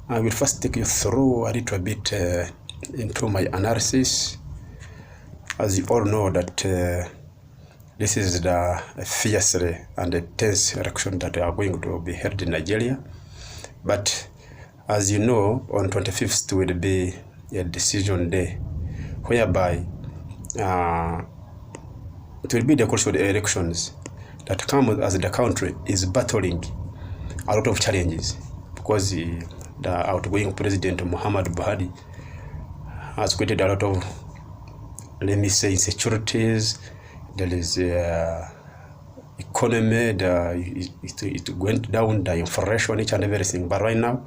I will first take you through a little bit into my analysis. As you all know that this is the fiercely and tense election that are going to be held in Nigeria. But as you know, on 25th will be a decision day, whereby it will be the crucial elections that come as the country is battling a lot of challenges, because the outgoing president Muhammad Buhari has created a lot of, let me say, insecurities. There is economy, it went down, the inflation, each and everything. But right now,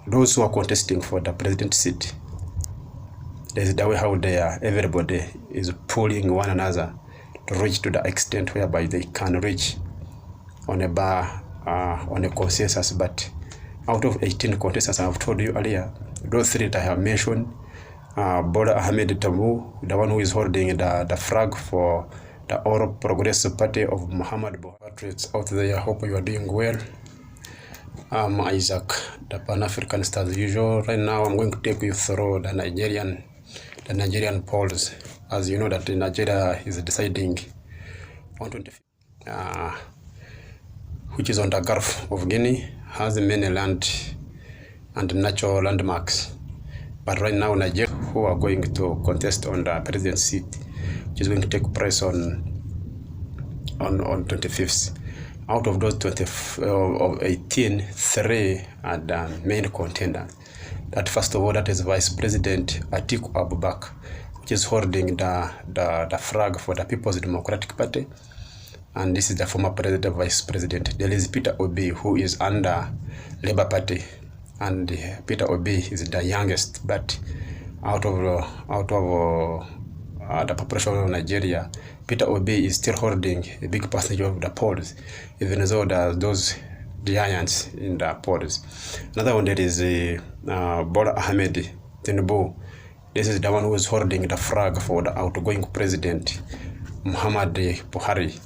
those who are contesting for the president seat, there's the way how they are, everybody is pulling one another to reach to the extent whereby they can reach on a bar, on a consensus. But out of 18 contestants I have told you earlier, those three that I have mentioned, Bola Ahmed Tinubu, the one who is holding the flag for the All Progressive Party of Muhammad Buhari. Patriots out there, I hope you are doing well. I'm Isaac, the Pan-African Star as usual. Right now I'm going to take you through the Nigerian polls. As you know that Nigeria is deciding on 25th, which is on the Gulf of Guinea, has many land and natural landmarks. But right now, Nigeria, who are going to contest on the president seat, which is going to take place on 25th. Out of those 18, 3 are the main contenders. That first of all, that is Vice President Atiku Abubakar, which is holding the flag for the People's Democratic Party. And this is the former president, vice president. There is Peter Obi, who is under Labour Party, and Peter Obi is the youngest. But out of the population of Nigeria, Peter Obi is still holding a big percentage of the polls, even though those giants in the polls. Another one, there is Bola Ahmed Tinubu. This is the one who is holding the flag for the outgoing president Muhammad Buhari.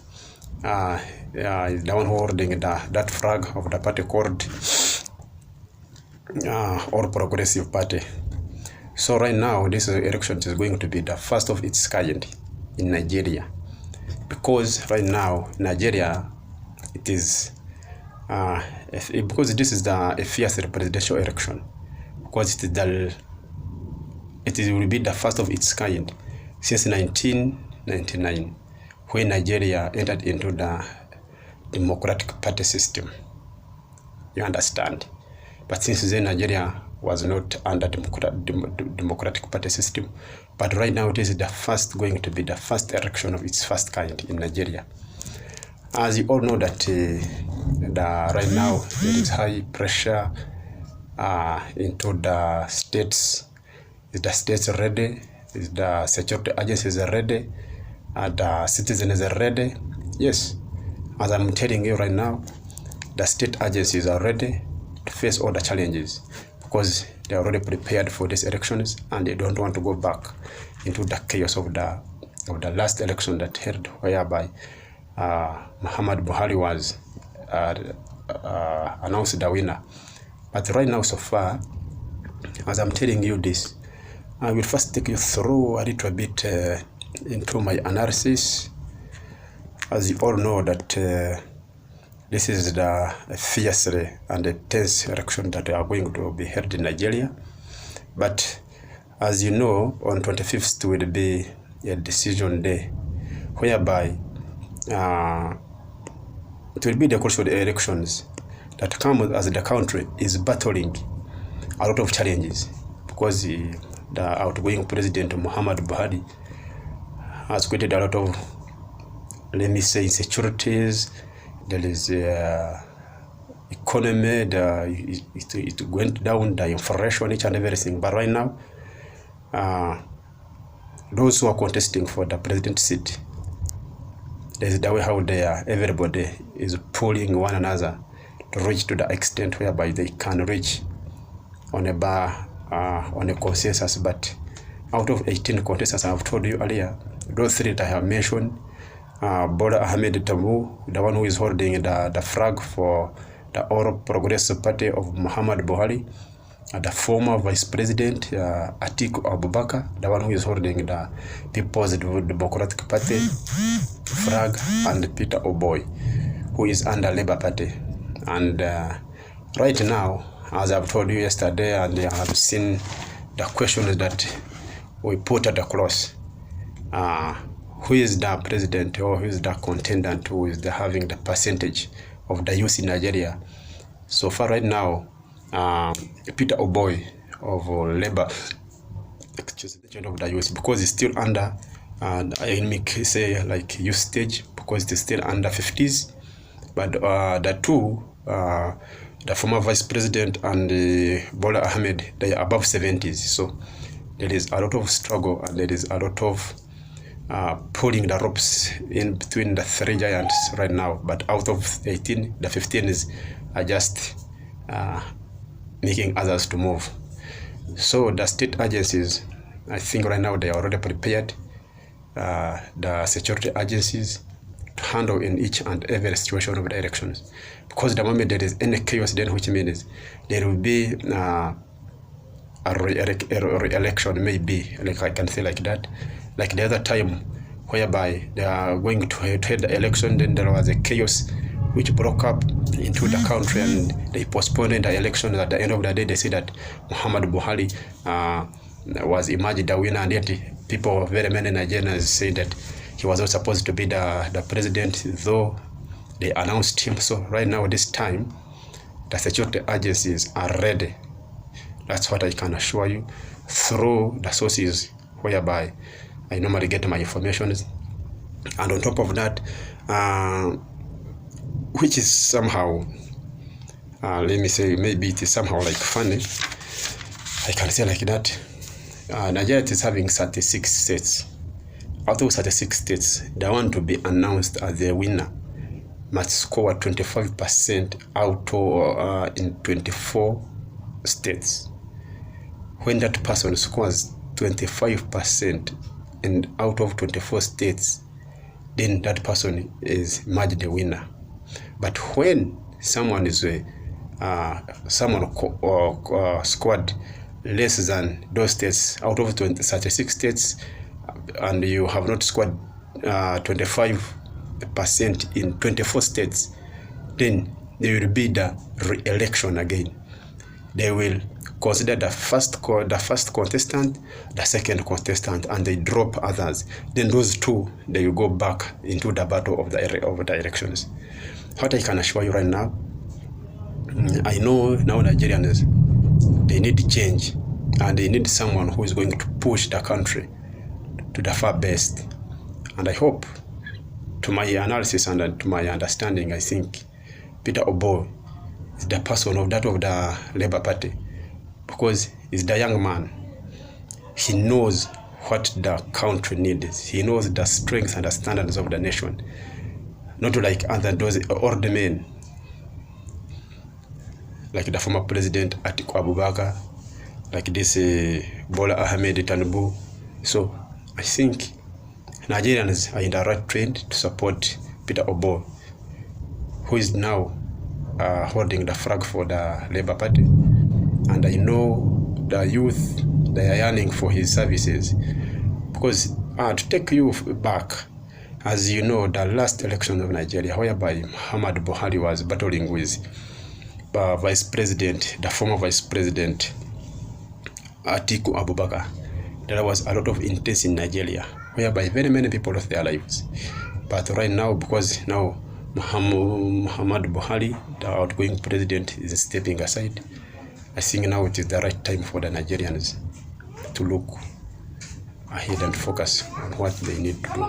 Is the one holding that flag of the party called All Progressive Party. So right now, this election is going to be the first of its kind in Nigeria, because right now Nigeria, it is because this is a fierce presidential election, because it will be the first of its kind since 1999. When Nigeria entered into the Democratic Party system. You understand? But since then, Nigeria was not under Democratic Party system. But right now, it is going to be the first election of its first kind in Nigeria. As you all know that right now, there is high pressure into the states. Is the states ready? Is the security agencies ready? The citizens are ready. Yes, as I'm telling you right now, the state agencies are ready to face all the challenges, because they are already prepared for these elections and they don't want to go back into the chaos of the last election that held, whereby Muhammad Buhari was announced the winner. But right now, so far, as I'm telling you this, I will first take you through a little bit into my analysis. As you all know that this is the fiercely and tense election that are going to be held in Nigeria. But as you know, on 25th will be a decision day, whereby it will be the crucial elections that come as the country is battling a lot of challenges, because the outgoing president Muhammad Buhari has created a lot of, let me say, insecurities. There is economy, it went down, the inflation, each and everything. But right now, those who are contesting for the president seat, there's the way how they are, everybody is pulling one another to reach to the extent whereby they can reach on a bar, on a consensus. But out of 18 contestants I have told you earlier, those three that I have mentioned, Bola Ahmed Tinubu, the one who is holding the flag for the All Progressive Party of Muhammad Buhari, the former Vice President Atiku Abubakar, the one who is holding the People's Democratic Party flag, and Peter Oboy, who is under Labour Party. And right now, as I've told you yesterday, and I have seen the questions that we put at across, who is the president or who is the contendant who is having the percentage of the youth in Nigeria. So far right now, Peter Oboy of Labour, of the youth, because it's still under, I make say like youth stage, because it's still under 50s. But the two, the former vice president and Bola Ahmed, they are above 70s. So there is a lot of struggle, and there is a lot of pulling the ropes in between the three giants right now. But out of 18, the 15 are just making others to move. So the state agencies, I think right now they are already prepared, the security agencies, to handle in each and every situation of the elections. Because the moment there is any chaos, then which means there will be a re-election, maybe, like I can say like that. Like the other time, whereby they are going to head the election, then there was a chaos which broke up into the country, and they postponed the election. At the end of the day, they said that Muhammad Buhari was emerged the winner, and yet people, very many Nigerians, say that he was not supposed to be the president, though they announced him. So right now, this time, the security agencies are ready. That's what I can assure you through the sources whereby I normally get my information. And on top of that, which is somehow, let me say, maybe it is somehow like funny, I can say like that, Nigeria is having 36 states. Out of 36 states, the one to be announced as the winner must score 25% out of in 24 states. When that person scores 25% and out of 24 states, then that person is marked the winner. But when someone is scored less than those states, out of 36 states, and you have not scored 25% in 24 states, then there will be the re-election again. They will consider the first contestant, the second contestant, and they drop others. Then those two, they will go back into the battle of the elections. What I can assure you right now, I know now Nigerians, they need change, and they need someone who is going to push the country to the far best. And I hope, to my analysis and to my understanding, I think Peter Oboy is the person of the Labour Party, because he's the young man. He knows what the country needs. He knows the strengths and the standards of the nation. Not like those old men, like the former president Atiku Abubakar, like this Bola Ahmed Tinubu. So I think Nigerians are in the right trend to support Peter Oboy, who is now holding the flag for the Labour Party. And I know the youth, they are yearning for his services. Because to take you back, as you know, the last election of Nigeria, whereby Muhammad Buhari was battling with Vice President, the former Vice President Atiku Abubakar, there was a lot of intents in Nigeria, whereby very many people lost their lives. But right now, because now Muhammad Buhari, the outgoing president, is stepping aside, I think now it is the right time for the Nigerians to look ahead and focus on what they need to do.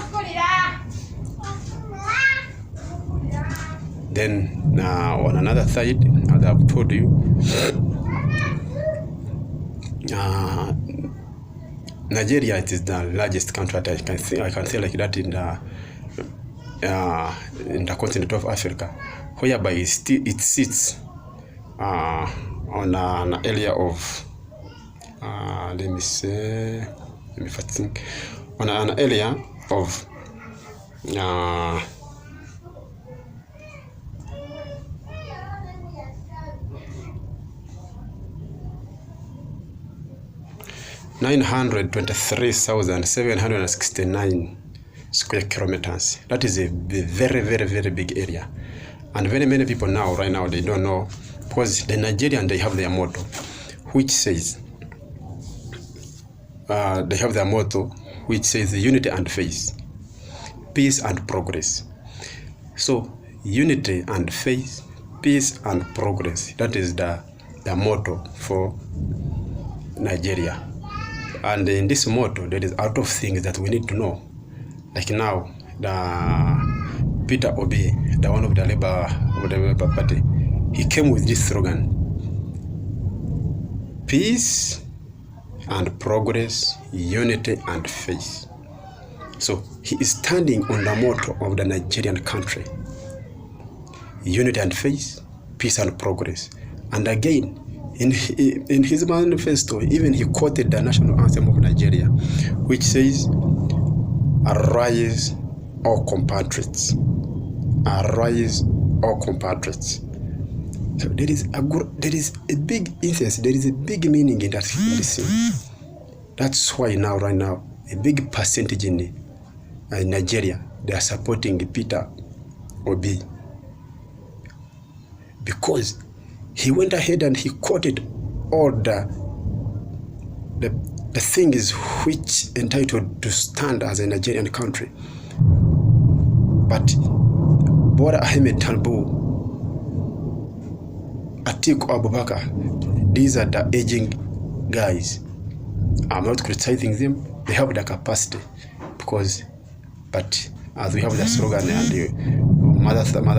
Then on another side, as I've told you, Nigeria, it is the largest country that I can say like that in the continent of Africa, whereby it sits on an area of let me think, on an area of 923,769 square kilometers. That is a very, very, very big area. And very many people right now, they don't know, because the Nigerian, they have their motto, which says, unity and faith, peace and progress. So unity and faith, peace and progress. That is the motto for Nigeria. And in this motto, there is a lot of things that we need to know. Like now, the Peter Obi, the one of the Labour Party, he came with this slogan: peace and progress, unity and faith. So he is standing on the motto of the Nigerian country: unity and faith, peace and progress. And again, in his manifesto, even he quoted the national anthem of Nigeria, which says, "Arise, all compatriots. Arise, all compatriots." So there is a big essence, there is a big meaning in this thing. That's why right now, a big percentage in Nigeria, they are supporting Peter Obi, because he went ahead and he quoted all the things which entitled to stand as a Nigerian country. But Bola Ahmed Tinubu, Atiku Abubakar, these are the aging guys. I'm not criticizing them. They have the capacity, but as we have the slogan, and the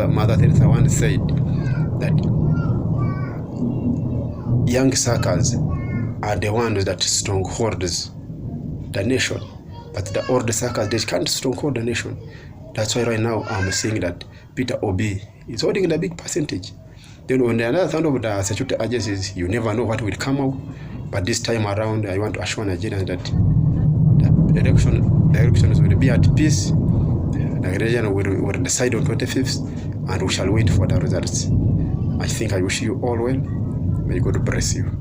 Mother Teresa once said that young suckers are the ones that strongholds the nation, but the old suckers, they can't stronghold the nation. That's why right now I'm saying that Peter Obi is holding the big percentage. Then on the other side of the security agencies, you never know what will come out. But this time around, I want to assure Nigerians that the elections will be at peace. Nigeria will decide on 25th, and we shall wait for the results. I think I wish you all well. May God bless you.